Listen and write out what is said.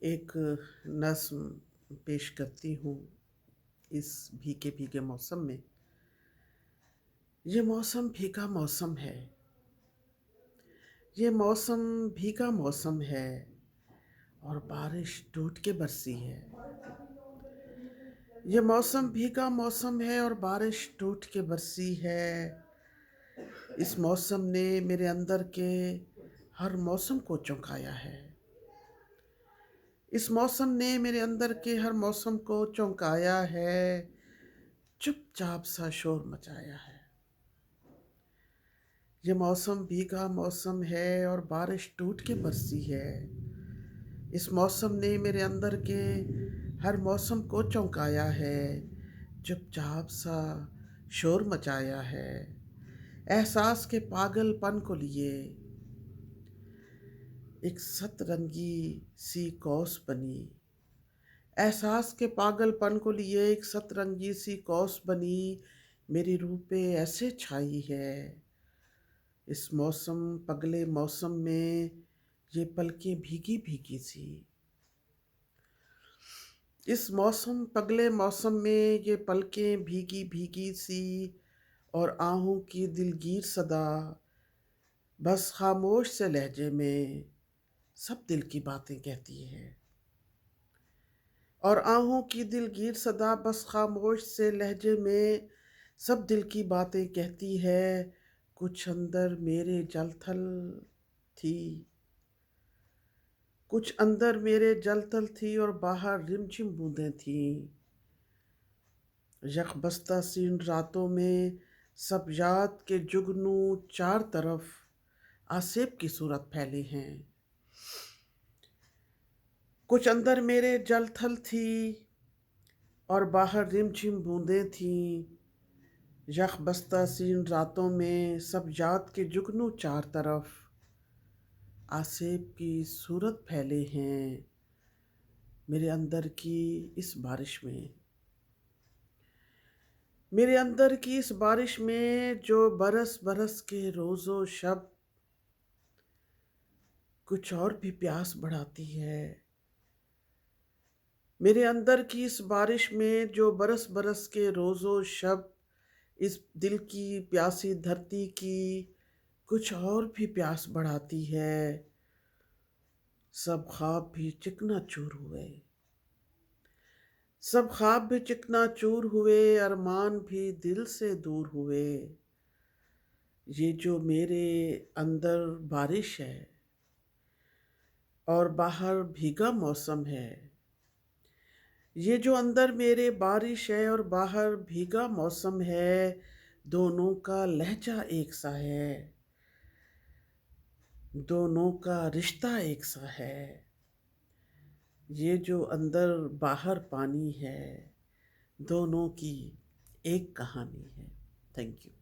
एक नज़्म पेश करती हूँ इस भीगे-भीगे मौसम में। ये मौसम भीगा मौसम है, ये मौसम भीगा मौसम है और बारिश टूट के बरसी है। ये मौसम भीगा मौसम है और बारिश टूट के बरसी है। इस मौसम ने मेरे अंदर के हर मौसम को चौंकाया है। इस मौसम ने मेरे अंदर के हर मौसम को चौंकाया है, चुपचाप सा शोर मचाया है। ये मौसम भीगा मौसम है और बारिश टूट के बरसी है। इस मौसम ने मेरे अंदर के हर मौसम को चौंकाया है, चुपचाप सा शोर मचाया है। एहसास के पागलपन को लिए एक सतरंगी सी कौस बनी। एहसास के पागलपन को लिए एक सतरंगी सी कौस बनी, मेरी रूह पे ऐसे छाई है। इस मौसम पगले मौसम में ये पलकें भीगी भीगी सी। इस मौसम पगले मौसम में ये पलकें भीगी भीगी सी और आहों की दिलगीर सदा बस खामोश से लहजे में सब दिल की बातें कहती है। और आहों की दिलगीर सदा बस खामोश से लहजे में सब दिल की बातें कहती है। कुछ अंदर मेरे जलथल थी, कुछ अंदर मेरे जलथल थी और बाहर रिमझिम बूंदें थीं। यकबस्ता सीन रातों में सब याद के जुगनू चार तरफ आसेब की सूरत फैले हैं। कुछ अंदर मेरे जलथल थी और बाहर रिमझिम बूंदें थीं। यकबस्ता सीन रातों में सब याद के जुगनू चार तरफ आसेब की सूरत फैले हैं। मेरे अंदर की इस बारिश में, मेरे अंदर की इस बारिश में जो बरस बरस के रोज़ो शब कुछ और भी प्यास बढ़ाती है। मेरे अंदर की इस बारिश में जो बरस बरस के रोज़ो शब इस दिल की प्यासी धरती की कुछ और भी प्यास बढ़ाती है। सब ख्वाब भी चिकनाचूर हुए, सब ख्वाब भी चिकनाचूर हुए, अरमान भी दिल से दूर हुए। ये जो मेरे अंदर बारिश है और बाहर भीगा मौसम है, ये जो अंदर मेरे बारिश है और बाहर भीगा मौसम है, दोनों का लहजा एक सा है, दोनों का रिश्ता एक सा है। ये जो अंदर बाहर पानी है, दोनों की एक कहानी है। Thank you.